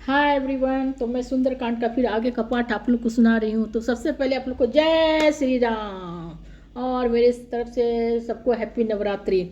Hi everyone. तो मैं सुंदरकांड का फिर आगे का पाठ आप लोग को सुना रही हूँ। तो सबसे पहले आप लोग को जय श्री राम और मेरे तरफ से सबको हैप्पी नवरात्रि।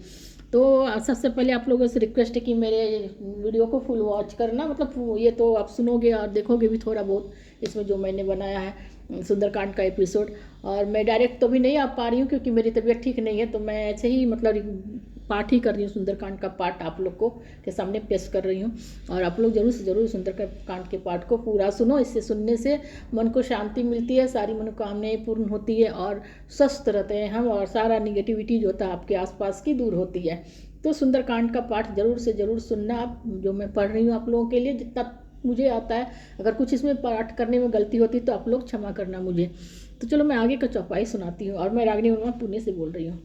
तो सबसे पहले आप लोगों से रिक्वेस्ट है कि मेरे वीडियो को फुल वॉच करना, मतलब ये तो आप सुनोगे और देखोगे भी थोड़ा बहुत इसमें जो मैंने बनाया है सुंदरकांड का एपिसोड। और मैं डायरेक्ट तो भी नहीं आ पा रही हूँ क्योंकि मेरी तबीयत ठीक नहीं है, तो मैं ऐसे ही मतलब पाठ ही कर रही हूँ। सुंदरकांड का पाठ आप लोग को के सामने पेश कर रही हूँ और आप लोग जरूर से जरूर सुंदरकांड के पाठ को पूरा सुनो। इससे सुनने से मन को शांति मिलती है, सारी मनोकामनाएं पूर्ण होती है और स्वस्थ रहते हैं हम, और सारा निगेटिविटी जो होता है आपके आसपास की दूर होती है। तो सुंदरकांड का पाठ जरूर से जरूर सुनना आप, जो मैं पढ़ रही हूँ आप लोगों के लिए जितना मुझे आता है। अगर कुछ इसमें पाठ करने में गलती होती तो आप लोग क्षमा करना मुझे। तो चलो मैं आगे का चौपाई सुनाती हूँ और मैं रागिनी वर्मा पुणे से बोल रही हूँ।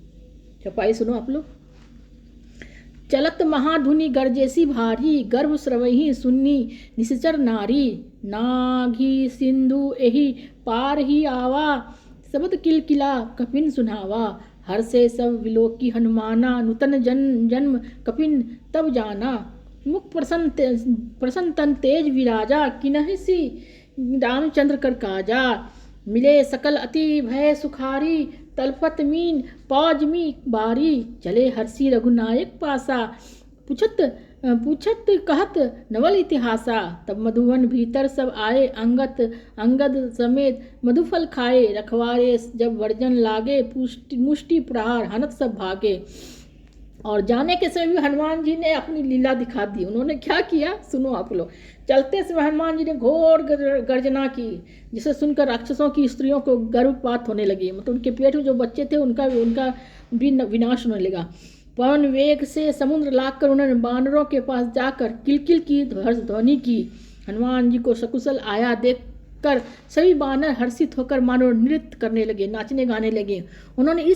चौपाई सुनो आप लोग। चलत महाधुनि गर्जेसी भारी, गर्भ स्रवही सुन्नी निश्चर नारी। नाघी सिंधु एहि पार ही आवा, सबद किलकिला कपिन सुनावा। हर से सब विलोकी हनुमाना, नूतन जन्म कपिन तब जाना। मुख प्रसन्न तन तेज विराजा, किन्हसी रामचंद्र कर काजा। मिले सकल अति भय सुखारी, तलपत मीन पौजमी बारी। चले हर्षि रघुनायक पासा, पूछत पूछत कहत नवल इतिहासा। तब मधुवन भीतर सब आए, अंगद समेत मधुफल खाए। रखवारे जब वर्जन लागे, मुष्टि प्रहार हनत सब भागे। और जाने के समय भी हनुमान जी ने अपनी लीला दिखा दी। उन्होंने क्या किया सुनो आप लोग। चलते समय हनुमान जी ने घोर गर्जना की, जिसे सुनकर राक्षसों की स्त्रियों को गर्भपात होने लगी, मतलब उनके पेट में जो बच्चे थे उनका भी विनाश होने लगा। पवन वेग से समुद्र लाकर उन्होंने बानरों के पास जाकर किलकिल की ध्वनि की। हनुमान जी को सकुशल आया देख कर सभी बानर हर्षित होकर मानो नृत्य करने लगे, नाचने गाने लगे। उन्होंने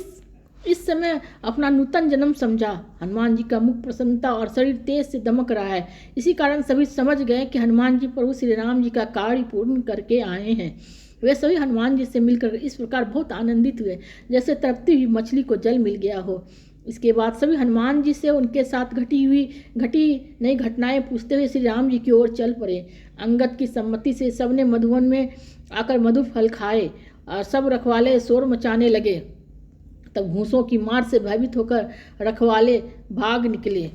इस समय अपना नूतन जन्म समझा। हनुमान जी का मुख प्रसन्नता और शरीर तेज से दमक रहा है। इसी कारण सभी समझ गए कि हनुमान जी प्रभु श्री राम जी का कार्य पूर्ण करके आए हैं। वे सभी हनुमान जी से मिलकर इस प्रकार बहुत आनंदित हुए जैसे तड़पती हुई मछली को जल मिल गया हो। इसके बाद सभी हनुमान जी से उनके साथ घटी नई घटनाएं पूछते हुए श्री राम जी की ओर चल पड़े। अंगद की सम्मति से सबने मधुवन में आकर मधु फल खाए और सब रखवाले शोर मचाने लगे। तब घूसों की मार से भयभीत होकर रखवाले भाग निकले।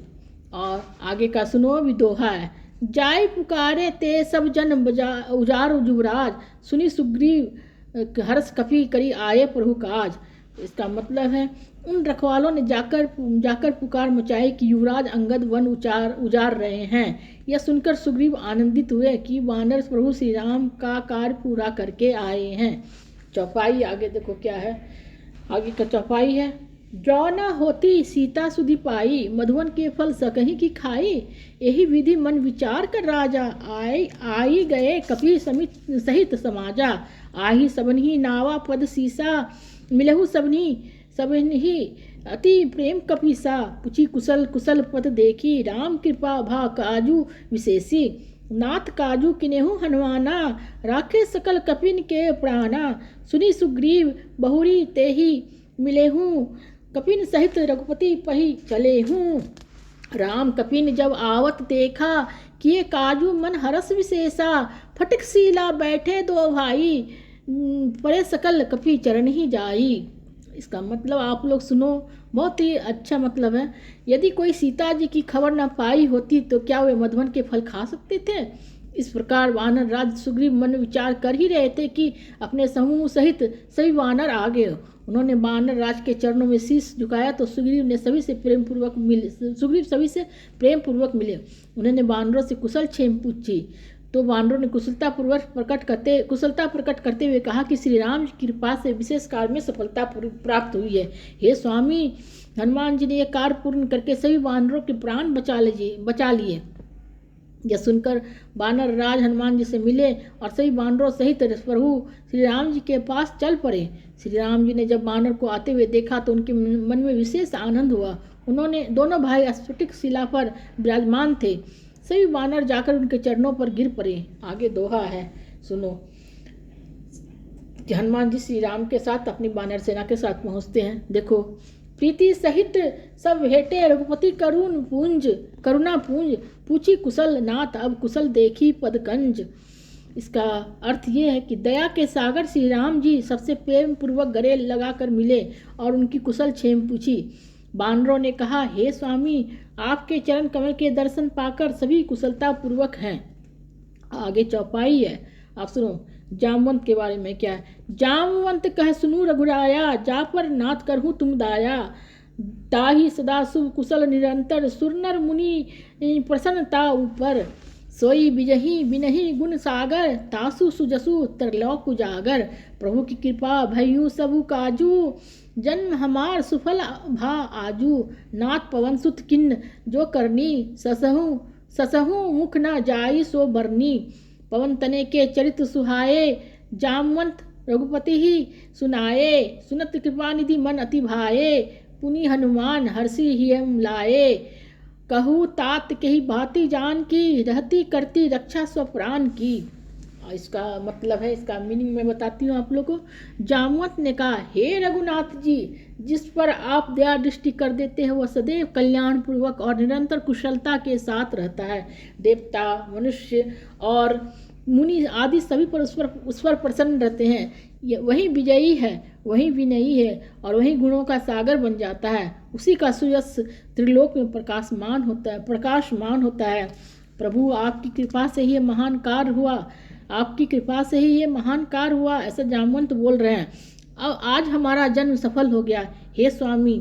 और आगे का सुनो भी दोहा है। जाय पुकारे ते सब जन उजार जुबराज, सुनी सुग्रीव हर्ष कपि करी आए प्रभु काज। इसका मतलब है उन रखवालों ने जाकर पुकार मचाई कि युवराज अंगद वन उजार रहे हैं। यह सुनकर सुग्रीव आनंदित हुए कि वानर प्रभु श्री राम का कार्य पूरा करके आए हैं। चौपाई आगे देखो क्या है। आगे का चौपाई है। जौ न होती सीता सुधि पाई, मधुवन के फल सकहीं की खाई। यही विधि मन विचार कर राजा, आई गए कपि सहित समाजा। आही सबनही नावा पद सीसा, मिलहु सबनही अति प्रेम कपीसा। पुछी कुशल कुशल पद देखी, राम कृपा भा काजू विशेषी। नाथ काजू किनेहु हनुमाना, राखे सकल कपिन के प्राणा। सुनी सुग्रीव बहुरी तेहि मिलेहूँ, कपिन सहित रघुपति पही चले हूँ। राम कपिन जब आवत देखा, किए काजू मन हरस विशेषा। फटिक सीला बैठे दो भाई, परे सकल कपि चरण ही जाई। इसका मतलब आप लोग सुनो, बहुत ही अच्छा मतलब है। यदि कोई सीता जी की खबर न पाई होती तो क्या वे मधुवन के फल खा सकते थे। इस प्रकार वानर राज सुग्रीव मन विचार कर ही रहे थे कि अपने समूह सहित सभी वानर आ गए। उन्होंने वानर राज के चरणों में शीश झुकाया तो सुग्रीव सभी से प्रेम पूर्वक मिले। उन्होंने वानरों से कुशल क्षेम पूछी तो वानरों ने कुशलता प्रकट करते हुए कहा कि श्री राम की कृपा से विशेष कार्य में सफलता प्राप्त हुई है। हे स्वामी, हनुमान जी ने यह कार्य पूर्ण करके सभी वानरों के प्राण बचा लिए। यह सुनकर वानर राज हनुमान जी से मिले और सभी वानरों सहित प्रभु श्री राम जी के पास चल पड़े। श्री राम जी ने जब वानर को आते हुए देखा तो उनके मन में विशेष आनंद हुआ। उन्होंने दोनों भाई स्फटिक शिला पर विराजमान थे। सभी वानर जाकर उनके चरणों पर गिर पड़े। आगे दोहा है सुनो। हनुमान जी श्री राम के साथ अपनी वानर सेना के साथ पहुंचते हैं। देखो प्रीति सहित सब भेटे रघुपति करुणा पूंज पूछी कुशल नाथ अब कुशल देखी पदकंज। इसका अर्थ ये है कि दया के सागर श्री राम जी सबसे प्रेम पूर्वक गले लगाकर मिले और उनकी कुशल क्षेम पूछी। बानरों ने कहा, हे स्वामी, आपके चरण कमल के दर्शन पाकर सभी कुशलता पूर्वक हैं। आगे चौपाई है, आप सुनो जामवंत के बारे में क्या है। जामवंत कह सुनु रघुराया, जा पर नाथ करहूँ तुम दाया। ताहि सदा शुभ कुशल निरंतर, सुरनर मुनि प्रसन्नता ऊपर। सोई बिजही बिनही गुण सागर, तासु सुजसु तरलोक उजागर। प्रभु की कृपा भयू सबु काजू, जन्म हमार सुफल भा आजू। नाथ पवन सुत किन्न जो करनी, ससहु मुख न जाई सो बरनी। पवन तने के चरित सुहाए, जामवंत रघुपति ही सुनाए। सुनत कृपा निधि मन अति भाए, पुनि हनुमान हर्षि हियम लाए। कहू तात कही भांति जान की, रहती करती रक्षा स्वप्राण की। इसका मतलब है, इसका मीनिंग मैं बताती हूँ आप लोग को। जामवंत ने कहा, हे रघुनाथ जी, जिस पर आप दया दृष्टि कर देते हैं वह सदैव कल्याण पूर्वक और निरंतर कुशलता के साथ रहता है। देवता, मनुष्य और मुनि आदि सभी पर उस पर प्रसन्न रहते हैं। वही विजयी है, वही विनयी है और वही गुणों का सागर बन जाता है। उसी का सुयश त्रिलोक में प्रकाशमान होता है। प्रभु, आपकी कृपा से ही ये महान कार्य हुआ, आपकी कृपा से ही ये महान कार्य हुआ, ऐसा जामवंत बोल रहे हैं। अब आज हमारा जन्म सफल हो गया। हे स्वामी,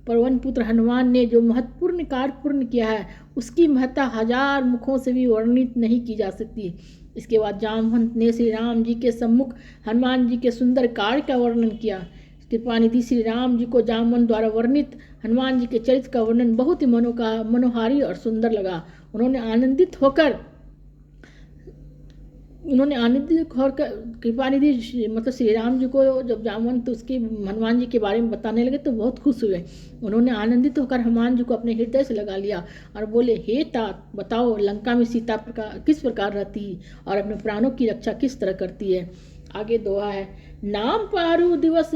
पवन पुत्र हनुमान ने जो महत्वपूर्ण कार्य पूर्ण किया है, उसकी महत्ता 1000 मुखों से भी वर्णित नहीं की जा सकती। इसके बाद जामवंत ने श्री राम जी के सम्मुख हनुमान जी के सुंदर कार्य का वर्णन किया। कृपानिधि श्री राम जी को जामवंत द्वारा वर्णित हनुमान जी के चरित्र का वर्णन बहुत ही मनोहारी और सुंदर लगा। उन्होंने आनंदित होकर कृपानिधि मतलब श्री राम जी को जब जामवंत उसकी हनुमान जी के बारे में बताने लगे तो बहुत खुश हुए। उन्होंने आनंदित होकर हनुमान जी को अपने हृदय से लगा लिया और बोले, हे तात, बताओ लंका में सीता किस प्रकार रहती है और अपने प्राणों की रक्षा किस तरह करती है। आगे दोहा है, नाम पारु दिवस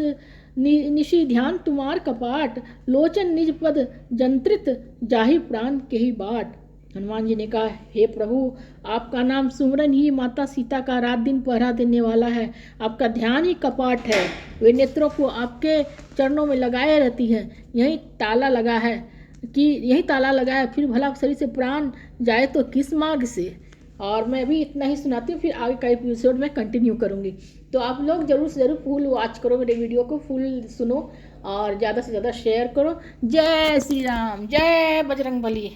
निशि ध्यान तुम्हार कपाट, लोचन निज पद जंत्रित जाहि प्राण के ही बाट। हनुमान जी ने कहा, हे प्रभु, आपका नाम सुमरन ही माता सीता का रात दिन पहरा देने वाला है। आपका ध्यान ही कपाट है, वे नेत्रों को आपके चरणों में लगाए रहती है। यही ताला लगा है, फिर भला शरीर से प्राण जाए तो किस मार्ग से। और मैं भी इतना ही सुनाती हूँ, फिर आगे का एपिसोड में कंटिन्यू करूँगी। तो आप लोग जरूर से जरूर फुल वॉच करो, मेरे वीडियो को फुल सुनो और ज़्यादा से ज़्यादा शेयर करो। जय श्री राम, जय बजरंग बली।